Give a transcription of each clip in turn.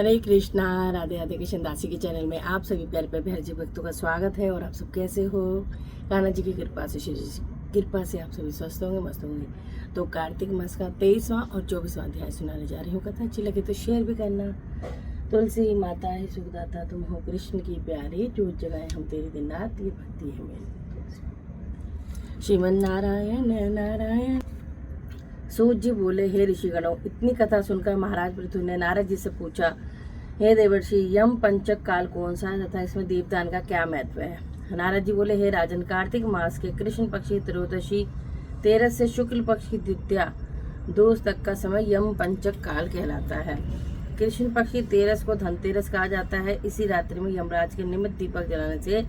हरे कृष्णा। राधे राधे। कृष्ण दासी के चैनल में आप सभी प्यारे प्यारे जी भक्तों का स्वागत है। और आप सब कैसे हो? कान्हा जी की कृपा से, श्री जी की कृपा से आप सभी स्वस्थ होंगे, मस्त होंगे। तो कार्तिक मास का 23वां और 24वां अध्याय सुनाने जा रही हूँ। कथा अच्छी लगे तो शेयर भी करना। तुलसी माता है सुखदाता, तुम हो कृष्ण की प्यारी, जो जगाए हम तेरी दिन रात, ये भक्ति है मेरी। श्रीमन नारायण नारायण। सूत जी बोले, हे ऋषिगणों, इतनी कथा सुनकर महाराज पृथु ने नारद जी से पूछा, हे देवर्षि, यम पंचक काल कौन सा है तथा इसमें दीपदान का क्या महत्व है? नारद जी बोले, हे राजन, कार्तिक मास के कृष्ण पक्षी त्रयोदशी 13 से शुक्ल पक्ष की द्वितीया 2 तक का समय यम पंचक काल कहलाता है। कृष्ण पक्षी 13 को धनतेरस कहा जाता है। इसी रात्रि में यमराज के निमित्त दीपक जलाने से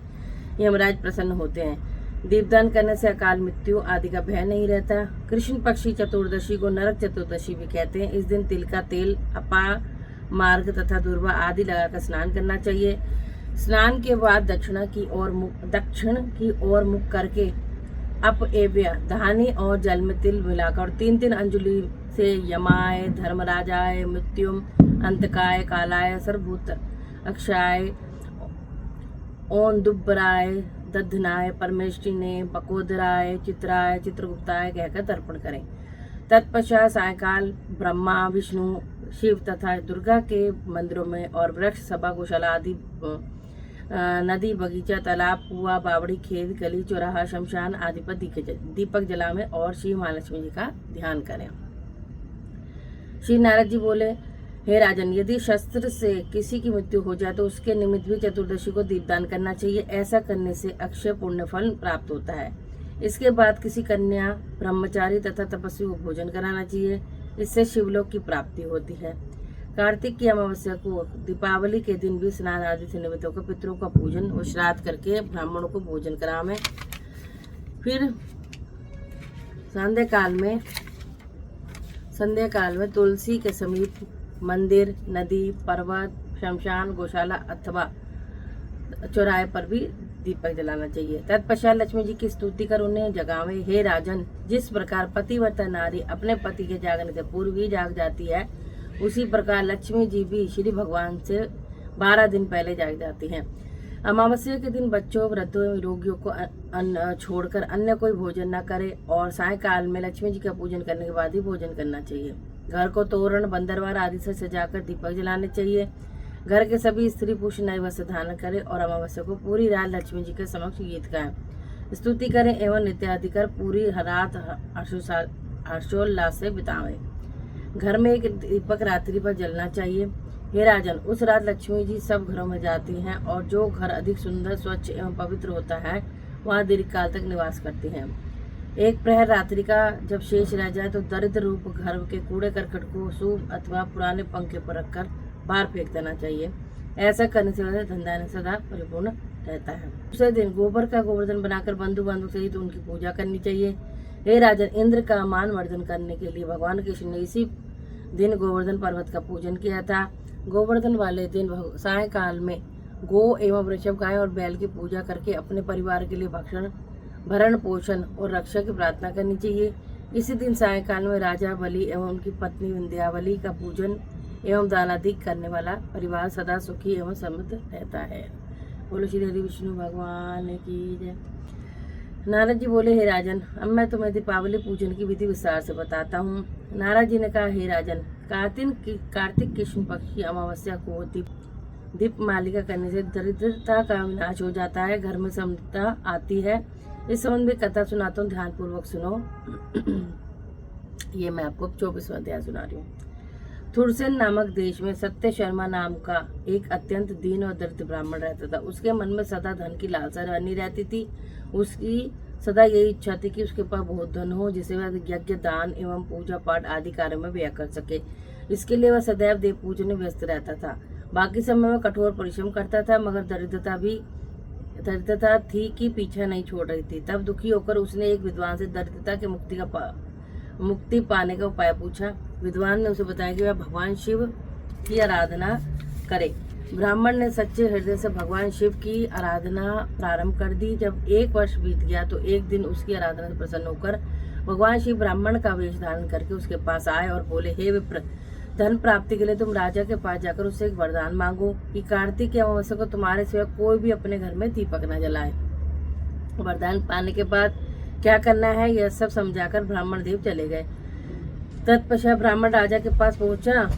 यमराज प्रसन्न होते हैं। दीपदान करने से अकाल मृत्यु आदि का भय नहीं रहता। कृष्ण पक्षी चतुर्दशी को नरक चतुर्दशी भी कहते हैं। इस दिन तिल का तेल, अपा मार्ग तथा दुर्वा आदि लगाकर स्नान करना चाहिए। स्नान के बाद दक्षिण की ओर मुख करके अपएव्य धानी और जल में तिल मिलाकर 3-3 अंजलि से यमाय, धर्मराजाय, मृत्युम, अंतकाय, कालाय, सर्वभूत अक्षाय, ओं दुब्बराय, दधनाय, परमेष्टिने, पकोदराय, चित्राय, चित्रगुप्ताय कहकर तर्पण करें। तत्पश्चात सायकाल ब्रह्मा, विष्णु, शिव तथा दुर्गा के मंदिरों में और वृक्ष, सभा, गौशाला आदि, नदी, बगीचा, तालाब, कुआ, बावड़ी, खेत, गली, चौराहा, शमशान आदि पर दीपक जलाएं और श्री महालक्ष्मी जी का ध्यान करें। श्री नारद जी बोले, हे राजन, यदि शस्त्र से किसी की मृत्यु हो जाए तो उसके निमित्त भी चतुर्दशी को दीपदान करना चाहिए। ऐसा करने से अक्षय पुण्य फल प्राप्त होता है। इसके बाद किसी कन्या, ब्रह्मचारी तथा तपस्वी को भोजन कराना चाहिए। इससे शिवलोक की प्राप्ति होती है। कार्तिक की अमावस्या को दीपावली के दिन भी स्नान आदि से निमित्त होकर पितरों का पूजन और श्राद्ध करके ब्राह्मणों को भोजन करावें। फिर संध्या काल में तुलसी के समीप मंदिर, नदी, पर्वत, शमशान, गौशाला अथवा चौराहे पर भी दीपक जलाना चाहिए। तत्पश्चात लक्ष्मी जी की स्तुति कर उन्हें जगावे। हे राजन, जिस प्रकार पतिव्रता नारी अपने पति के जागने से पूर्व ही जाग जाती है, उसी प्रकार लक्ष्मी जी भी श्री भगवान से 12 दिन पहले जाग जाती हैं। अमावस्या के दिन बच्चों, वृद्धों एवं रोगियों को छोड़कर अन्य कोई भोजन न करे और सायकाल में लक्ष्मी जी का पूजन करने के बाद ही भोजन करना चाहिए। घर को तोरण, बंदरवार आदि से सजाकर दीपक जलाने चाहिए। घर के सभी स्त्री पुरुष नए वस्त्र धारण करें और अमावस्या को पूरी रात लक्ष्मी जी के समक्ष गीत गाएं, स्तुति करें एवं नित्यादि कर पूरी रात हर्षोल्लास से बितावें। घर में एक दीपक रात्रि पर जलना चाहिए। हे राजन, उस रात लक्ष्मी जी सब घरों में जाती हैं और जो घर अधिक सुंदर, स्वच्छ एवं पवित्र होता है वहाँ दीर्घ काल तक निवास करती हैं। एक प्रहर रात्रि का जब शेष रह जाए तो दरिद्र रूप घर के कूड़े करकट को सूप अथवा पुराने पंखे पर रखकर बाहर फेंक देना चाहिए। ऐसा करने से वह धन सदा परिपूर्ण रहता है। दूसरे दिन गोबर का गोवर्धन बनाकर बंधु बांधव सहित उनकी पूजा करनी चाहिए। हे राजन, इंद्र का मान वर्धन करने के लिए भगवान कृष्ण ने इसी दिन गोवर्धन पर्वत का पूजन किया था। गोवर्धन वाले दिन सायकाल में गो एवं वृषभ, गाय और बैल की पूजा करके अपने परिवार के लिए भरण पोषण और रक्षा की प्रार्थना करनी चाहिए। इसी दिन सायकाल में राजा बलि एवं उनकी पत्नी विंध्यावली का पूजन एवं दानादि करने वाला परिवार सदा सुखी एवं समृद्ध रहता है। बोलो श्री हरि विष्णु भगवान की जय। नारद जी बोले, हे राजन, अब मैं तुम्हें दीपावली पूजन की विधि विस्तार से बताता हूँ। नारद जी ने कहा, हे राजन, कार्तिक कृष्ण पक्ष की अमावस्या को दीप मालिका करने से दरिद्रता का विनाश हो जाता है, घर में समृद्धता आती है। इस संबंध में कथा सुनाता हूँ, ध्यान पूर्वक सुनो। ये मैं आपको 24वां अध्याय सुना रही हूँ। थुरसेन नामक देश में सत्य शर्मा नाम का एक अत्यंत दीन और दरिद्र ब्राह्मण रहता था। उसके मन में सदा धन की लालसा बनी रहती थी। उसकी सदा यही इच्छा थी कि उसके पास बहुत धन हो, जिसे वह यज्ञ, दान एवं पूजा पाठ आदि कार्यों में व्यय कर सके। इसके लिए वह सदैव देव पूजन में व्यस्त रहता था। बाकी समय में कठोर परिश्रम करता था, मगर दरिद्रता थी कि पीछा नहीं छोड़ रही थी। तब दुखी होकर उसने एक विद्वान से दरिद्रता के मुक्ति पाने का उपाय पूछा। विद्वान ने उसे बताया कि वह भगवान शिव की आराधना करे। ब्राह्मण ने सच्चे हृदय से भगवान शिव की आराधना प्रारंभ कर दी। जब 1 वर्ष बीत गया तो एक दिन उसकी आराधना से प्रसन्न होकर भगवान शिव ब्राह्मण का वेश धारण करके उसके पास आए और बोले, हे विप्र, धन प्राप्ति के लिए तुम राजा के पास जाकर उससे एक वरदान मांगो कि कार्तिक की अमावस्या को तुम्हारे सिवा कोई भी अपने घर में दीपक न जलाए। वरदान पाने के बाद क्या करना है यह सब समझाकर ब्राह्मण देव चले गए। तत्पश्चात ब्राह्मण राजा के पास पहुंचा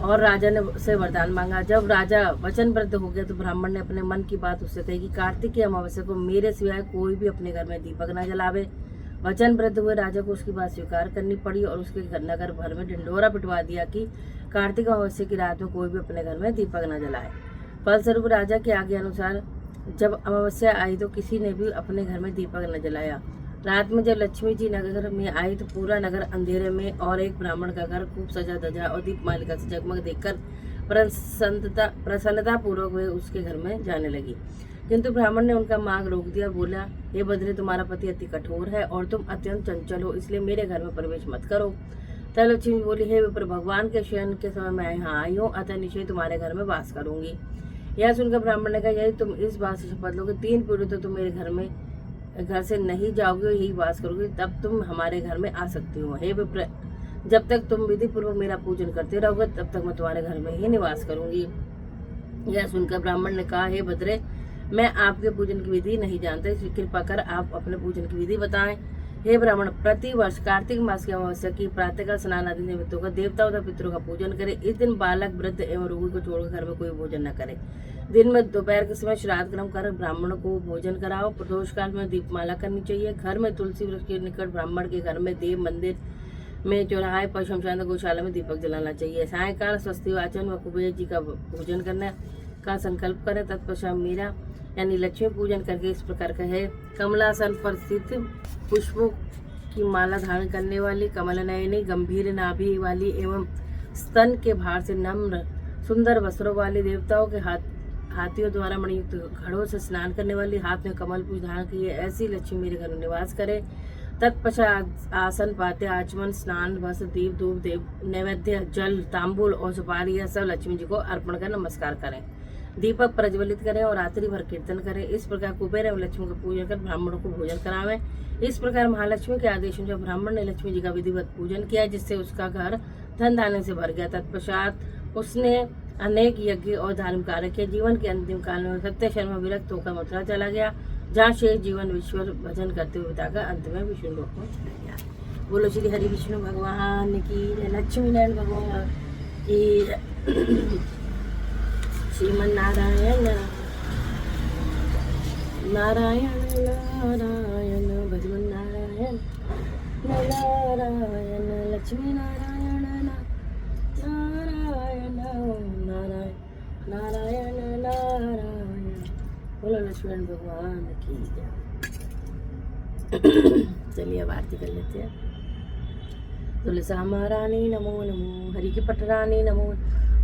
और राजा ने से वरदान मांगा। जब राजा वचनबद्ध हो गया तो ब्राह्मण ने अपने मन की बात उससे कही कि कार्तिक की अमावस्या को मेरे सिवाय कोई भी अपने घर में दीपक न जलावे। वचनबद्ध हुए राजा को उसकी बात स्वीकार करनी पड़ी और उसके नगर भर में ढिंढोरा पिटवा दिया कि कार्तिक अमावस्या की रात में कोई भी अपने घर में दीपक न जलाए। फलस्वरूप राजा के आगे अनुसार जब अमावस्या आई तो किसी ने भी अपने घर में दीपक न जलाया। रात में जब लक्ष्मी जी नगर में आई तो पूरा नगर अंधेरे में और एक ब्राह्मण का घर खूब सजा धजा और दीप मालिका से जगमग देखकर प्रसन्नता पूर्वक वे उसके घर में जाने लगी। किंतु ब्राह्मण ने उनका मार्ग रोक दिया और बोला, हे बद्री, तुम्हारा पति अति कठोर है और तुम अत्यंत चंचल हो, इसलिए मेरे घर में प्रवेश मत करो। तब लक्ष्मी बोली, हे विप्र, भगवान के शयन के समय मैं यहाँ आई हूँ, अतः निश्चय तुम्हारे घर में वास करूंगी। यह सुनकर ब्राह्मण ने कहा, यदि तुम इस बात से शपथ लोगे 3 पीढ़ी तो तुम मेरे घर से नहीं जाओगे, यही वास करोगे, तब तुम हमारे घर में आ सकती हो। हे विप्र, जब तक तुम विधि पूर्वक मेरा पूजन करते रहोगे तब तक मैं तुम्हारे घर में ही निवास करूंगी। यह सुनकर ब्राह्मण ने कहा, हे बद्रे, मैं आपके पूजन की विधि नहीं जानता, इसलिए कृपा कर आप अपने पूजन की विधि बताएं। हे ब्राह्मण, प्रति वर्ष कार्तिक मास की अमावस्या की प्रातःकाल स्नान आदि निमित्तों का देवताओं तथा पितरों का पूजन करे। इस दिन बालक, वृद्ध एवं रोगी को छोड़कर घर में कोई भोजन न करे। दिन में दोपहर के समय श्राद्ध कर्म कर ब्राह्मणों को भोजन कराओ। प्रदोष काल में दीपमाला करनी चाहिए। घर में तुलसी वृक्ष के निकट, ब्राह्मण के घर में, देव मंदिर में, चौराहे पर, शमशान गौशाला में दीपक जलाना चाहिए। सायंकाल स्वस्ति वाचन व कुबेर जी का भोजन करने का संकल्प करें। तत्पश्चात मीरा यानी लक्ष्मी पूजन करके इस प्रकार कहे, कमलासन पर स्थित पुष्पों की माला धारण करने वाली, कमल नयनी, गंभीर नाभि वाली एवं स्तन के भार से नम्र सुंदर वस्त्रों वाली, देवताओं के हाथियों द्वारा मणियुक्त घड़ों से स्नान करने वाली, हाथ में कमल पुष्प धारण किए ऐसी लक्ष्मी मेरे घर में निवास करे। तत्पश्चात आसन, पाते, आचमन, स्नान, वस्त्र, दीप, धूप, देव नैवेद्य, जल, तांबूल और सुपारी यह सब लक्ष्मी जी को अर्पण कर नमस्कार करें। दीपक प्रज्वलित करें और रात्रि भर कीर्तन करें। इस प्रकार कुबेर एवं लक्ष्मी का पूजन कर ब्राह्मणों को भोजन करावें। इस प्रकार महालक्ष्मी के आदेश में ब्राह्मण ने लक्ष्मी जी का विधिवत पूजन किया, जिससे उसका घर धन धान्य से भर गया। तत्पश्चात उसने अनेक यज्ञ और धार्मिक कार्य किए। जीवन के अंतिम काल में सत्य शर्मा विरक्त होकर मथुरा चला गया, जहाँ शेष जीवन विश्व भजन करते हुए बिताकर अंत में विष्णु लोक में चला गया। बोलो श्री हरि विष्णु भगवान की, लक्ष्मी नारायण भगवान की, श्रीमन नारायण नारायण नारायण, भगवान नारायण नारायण, लक्ष्मी नारायण नारायण नारायण नारायण नारायण। बोलो लक्ष्मण भगवान की जय। चलिए अब आरती कर लेते हैं। तुलसा महारानी नमो नमो, हरि की पटरानी नमो।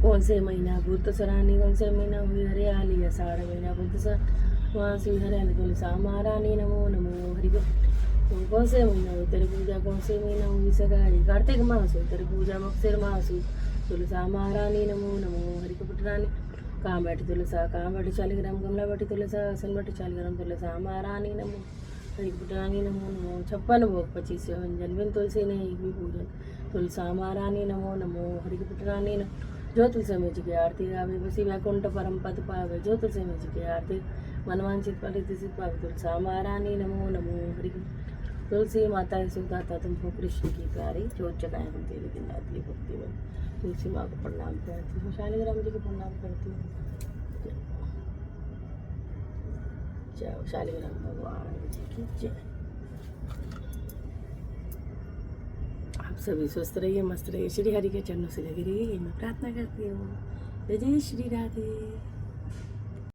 कौन से महीना भूत सरानी, कौन से महीना हुई हरियाली, आषाढ़ महीना भूत सरानी हरियाली। तुलसा महारानी नमो नमो, हरि कौन से महीना हुई तेरी पूजा, कौन से महीना हुई सगाई, कार्तिक मास हुई तेरी पूजा, मक्सर मास हुई। तुलसा महारानी नमो नमो, हरि पटरानी। कहाँ बैठी तुलसा, कहाँ बैठी 40 ग्राम, कमला बैठी तुलसा, आसन बैठी 40 ग्राम। तुलसा महारानी नमो, हरि पटरानी नमो नमो। 56 भोग 25 व्यंजन, बिन तुलसी ने एक भी पूजन। तुलसा महारानी नमो नमो, हरि पटरानी नमो। जो तुलसी में जी की आरती गावे, बसी वैकुंठ परम पद पावे। जो तुलसी में जी की आरती मनवांचित फलित सिद्ध पावे। तुलसा महारानी नमो नमो, हरि। तुलसी माता है सुखदाता, तुमको कृष्ण की प्यारी, जो जगाए हम तेरे दिन रात की भक्ति में। तुलसी माँ को प्रणाम करती हूँ, शालिग्राम जी को प्रणाम करती हूँ। जय शालिग्राम भगवान जी की जय। आप सभी स्वस्थ रहिए, मस्त रहिए, श्री हरि के चरणों से लगी रहिए, ये मैं प्रार्थना करती हूँ। जय जय श्री राधे।